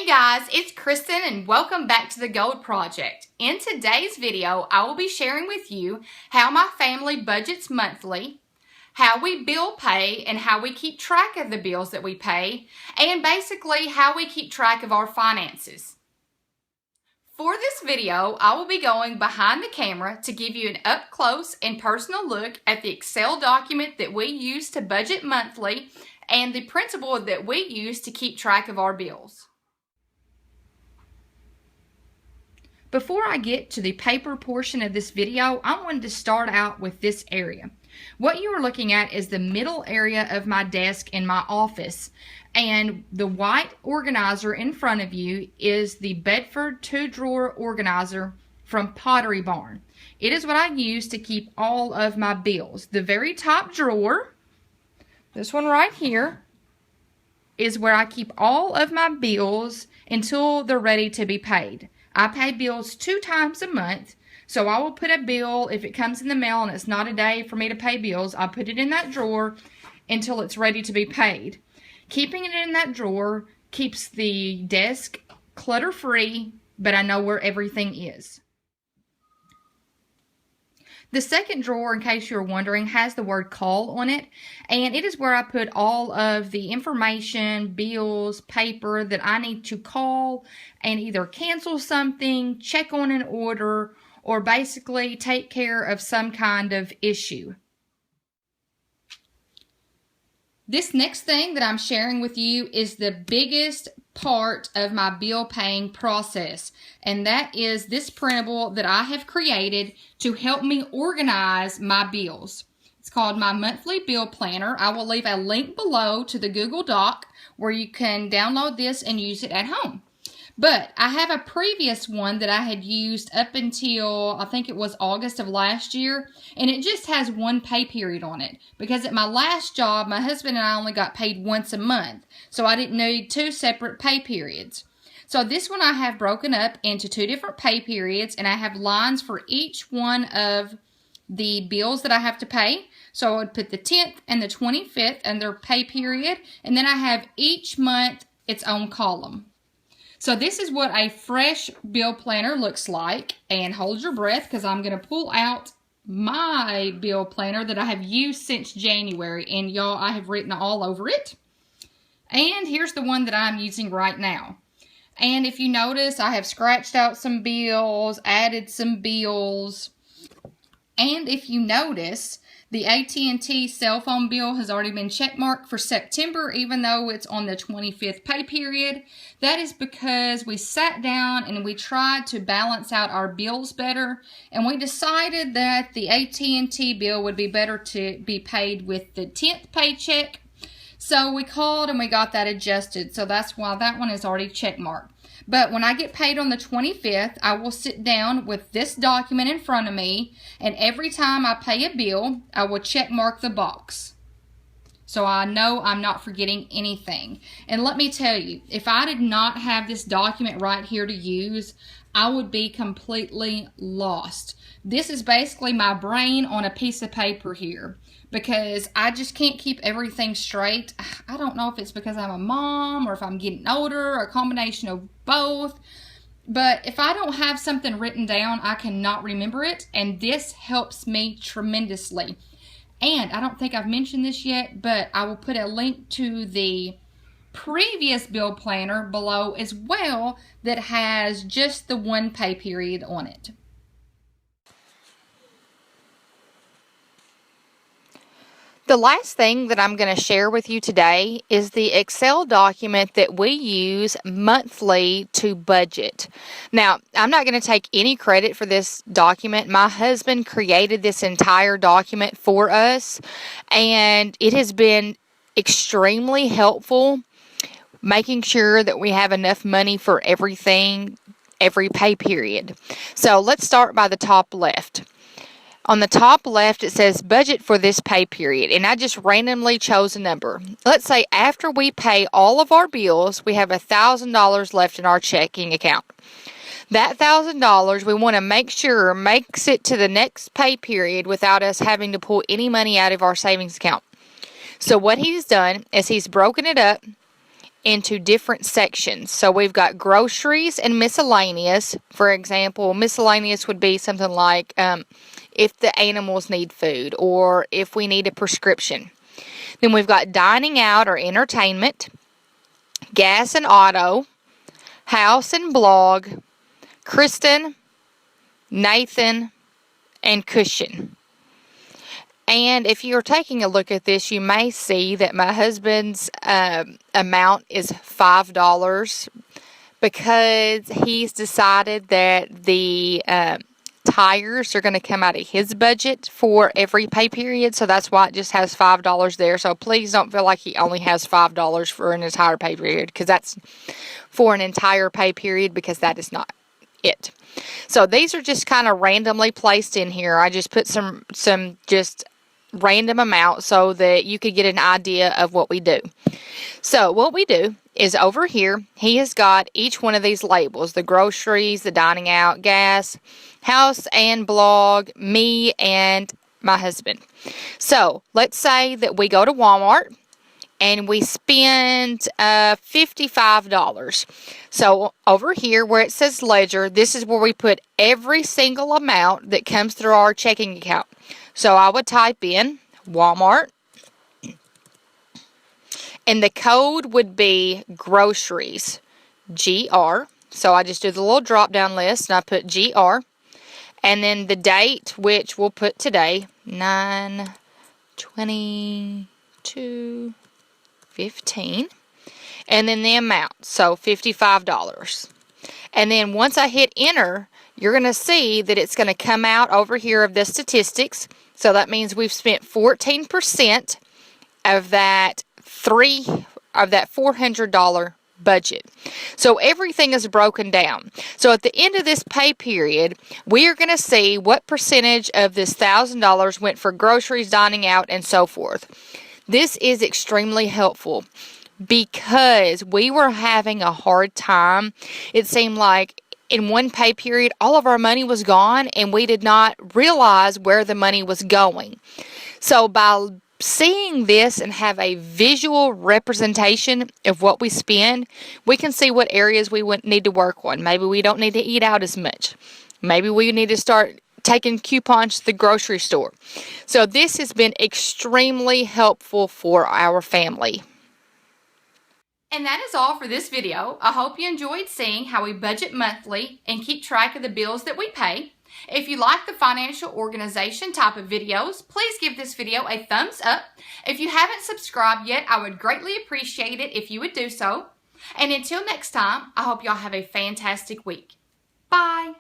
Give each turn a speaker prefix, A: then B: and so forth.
A: Hey guys, it's Kristen and welcome back to the Gold Project. In today's video, I will be sharing with you how my family budgets monthly, how we bill pay and how we keep track of the bills that we pay, and basically how we keep track of our finances. For this video, I will be going behind the camera to give you an up-close and personal look at the Excel document that we use to budget monthly and the principle that we use to keep track of our bills. Before I get to the paper portion of this video, I wanted to start out with this area. What you are looking at is the middle area of my desk in my office, and the white organizer in front of you is the Bedford 2-drawer organizer from Pottery Barn. It is what I use to keep all of my bills. The very top drawer, this one right here, is where I keep all of my bills until they're ready to be paid. I pay bills 2 times a month, so I will put a bill, if it comes in the mail and it's not a day for me to pay bills, I put it in that drawer until it's ready to be paid. Keeping it in that drawer keeps the desk clutter-free, but I know where everything is. The second drawer, in case you're wondering, has the word call on it, and it is where I put all of the information, bills, paper that I need to call and either cancel something, check on an order, or basically take care of some kind of issue. This next thing that I'm sharing with you is the biggest part of my bill paying process, and that is this printable that I have created to help me organize my bills. It's called my monthly bill planner. I will leave a link below to the Google Doc where you can download this and use it at home. But I have a previous one that I had used up until, I think it was August of last year, and it just has one pay period on it. Because at my last job, my husband and I only got paid once a month, so I didn't need 2 separate pay periods. So this one I have broken up into 2 different pay periods, and I have lines for each one of the bills that I have to pay. So I would put the 10th and the 25th and their pay period, and then I have each month its own column. So this is what a fresh bill planner looks like, and hold your breath because I'm going to pull out my bill planner that I have used since January, and y'all, I have written all over it. And here's the one that I'm using right now. And if you notice, I have scratched out some bills, added some bills, and if you notice, the AT&T cell phone bill has already been checkmarked for September, even though it's on the 25th pay period. That is because we sat down and we tried to balance out our bills better, and we decided that the AT&T bill would be better to be paid with the 10th paycheck. So we called and we got that adjusted, so that's why that one is already checkmarked. But when I get paid on the 25th, I will sit down with this document in front of me, and every time I pay a bill, I will check mark the box. So I know I'm not forgetting anything. And let me tell you, if I did not have this document right here to use, I would be completely lost. This is basically my brain on a piece of paper here, because I just can't keep everything straight. I don't know if it's because I'm a mom or if I'm getting older or a combination of both. But if I don't have something written down, I cannot remember it, and this helps me tremendously. And I don't think I've mentioned this yet, but I will put a link to the previous bill planner below as well that has just the 1 pay period on it. The last thing that I'm going to share with you today is the Excel document that we use monthly to budget. Now, I'm not going to take any credit for this document. My husband created this entire document for us, and it has been extremely helpful making sure that we have enough money for everything, every pay period. So let's start by the top left. On the top left, it says budget for this pay period, and I just randomly chose a number. Let's say after we pay all of our bills, we have $1,000 left in our checking account. That $1,000, we want to make sure makes it to the next pay period without us having to pull any money out of our savings account. So what he's done is he's broken it up
B: into different sections. So we've got groceries and miscellaneous. For example, miscellaneous would be something like if the animals need food or if we need a prescription. Then we've got dining out or entertainment, gas and auto, house and blog, Kristen, Nathan, and cushion. And if you're taking a look at this, you may see that my husband's amount is $5 because he's decided that the tires are going to come out of his budget for every pay period. So that's why it just has $5 there. So please don't feel like he only has $5 for an entire pay period, because that's for an entire pay period, because that is not it. So these are just kind of randomly placed in here. I just put some just random amount so that you could get an idea of what we do. So what we do is over here, he has got each one of these labels: the groceries, the dining out, gas, house and blog, me, and my husband. So let's say that we go to Walmart and we spend $55. So over here where it says ledger, this is where we put every single amount that comes through our checking account. So I would type in Walmart, and the code would be groceries, GR. So I just do the little drop down list and I put GR. And then the date, which we'll put today, 9/22/15. And then the amount, so $55. And then once I hit enter, you're going to see that it's going to come out over here of the statistics. So that means we've spent 14% of that $400 budget. So everything is broken down. So at the end of this pay period, we are going to see what percentage of this $1,000 went for groceries, dining out, and so forth. This is extremely helpful because we were having a hard time. It seemed like in one pay period, all of our money was gone and we did not realize where the money was going. So by seeing this and have a visual representation of what we spend, we can see what areas we need to work on. Maybe we don't need to eat out as much. Maybe we need to start taking coupons to the grocery store. So this has been extremely helpful for our family.
A: And that is all for this video. I hope you enjoyed seeing how we budget monthly and keep track of the bills that we pay. If you like the financial organization type of videos, please give this video a thumbs up. If you haven't subscribed yet, I would greatly appreciate it if you would do so. And until next time, I hope y'all have a fantastic week. Bye.